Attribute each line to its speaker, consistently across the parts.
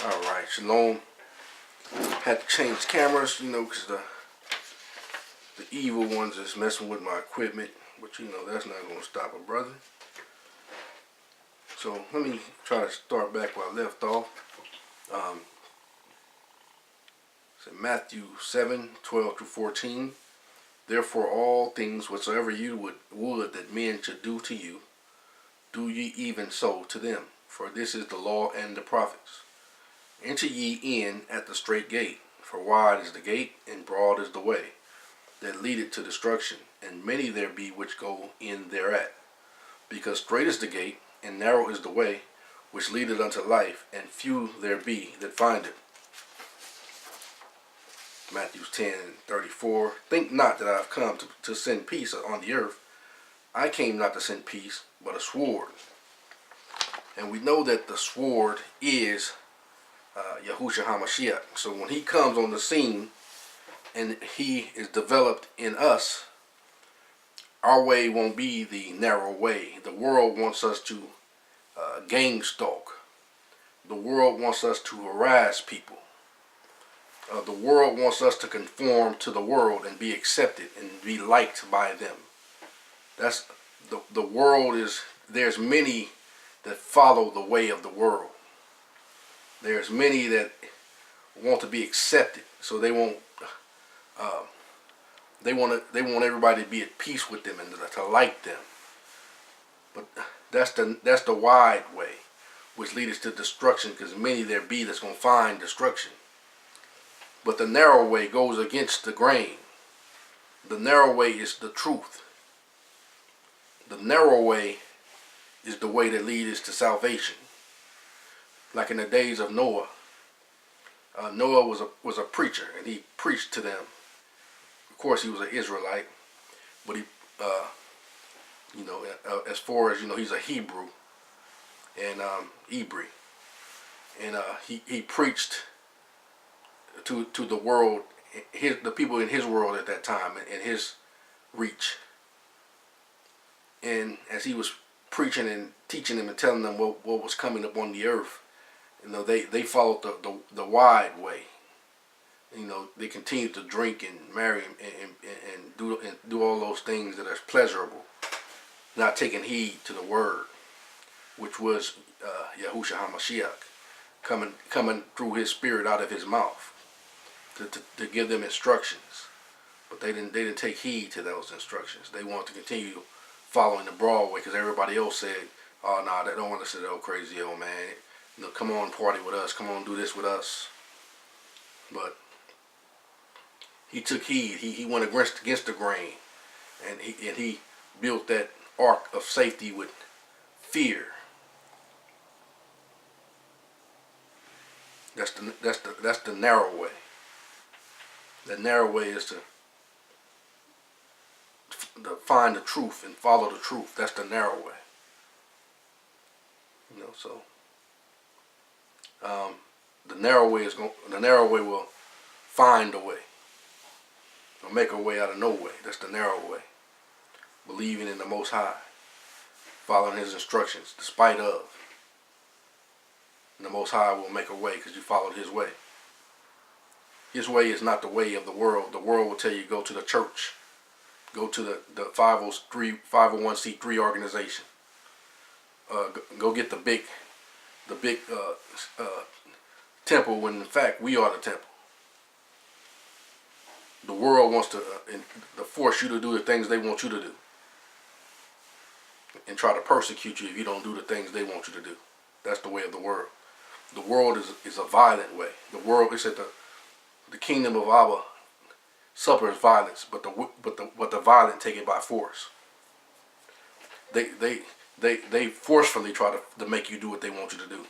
Speaker 1: Alright, Shalom. Had to change cameras, because the evil ones is messing with my equipment. But, that's not going to stop a brother. So, let me try to start back where I left off. So Matthew 7:12-14. Therefore all things whatsoever you would that men should do to you, do ye even so to them. For this is the law and the prophets. Enter ye in at the strait gate, for wide is the gate, and broad is the way that leadeth to destruction, and many there be which go in thereat. Because strait is the gate, and narrow is the way, which leadeth unto life, and few there be that find it. Matthew 10:34. Think not that I have come to send peace on the earth. I came not to send peace, but a sword. And we know that the sword is Yahushua HaMashiach. So when he comes on the scene and he is developed in us, our way won't be the narrow way. The world wants us to gang stalk. The world wants us to harass people. The world wants us to conform to the world and be accepted and be liked by them. That's the world is. There's many that follow the way of the world. There's many that want to be accepted, so they won't. They want everybody to be at peace with them and to like them. But that's the wide way, which leads to destruction, because many there be that's going to find destruction. But the narrow way goes against the grain. The narrow way is the truth. The narrow way is the way that leads to salvation. Like in the days of Noah. Noah was a preacher, and he preached to them. Of course, he was an Israelite, but he, as far as he's a Hebrew and Hebrew, and he preached to the world, the people in his world at that time, and his reach. And as he was preaching and teaching them and telling them what was coming upon the earth, they followed the wide way. They continued to drink and marry and do all those things that are pleasurable, not taking heed to the word, which was Yahushua HaMashiach coming through his spirit out of his mouth to give them instructions. But they didn't take heed to those instructions. They wanted to continue following the broad way because everybody else said, "Oh no, they don't want to say, oh crazy old man, come on party with us, come on do this with us." But he took heed. He went against the grain, and he built that ark of safety with fear. That's the narrow way. The narrow way is to find the truth and follow the truth. That's the narrow way. So the narrow way will find a way. It'll make a way out of no way. That's the narrow way. Believing in the Most High, following his instructions despite of. And the Most High will make a way because you followed his way. His way is not the way of the world. The world will tell you go to the church, go to the 501c3 organization, go get the big temple, when in fact we are the temple. The world wants to force you to do the things they want you to do, and try to persecute you if you don't do the things they want you to do. That's the way of the world. The world is a violent way. The world is the kingdom of Abba suffers violence, but the violent take it by force. They forcefully try to make you do what they want you to do.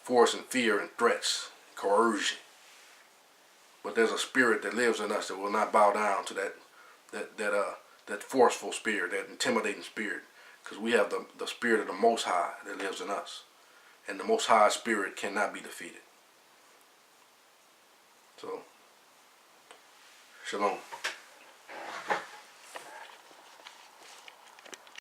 Speaker 1: Force and fear and threats, coercion. But there's a spirit that lives in us that will not bow down to that forceful spirit, that intimidating spirit, because we have the spirit of the Most High that lives in us, and the Most High spirit cannot be defeated. So, shalom.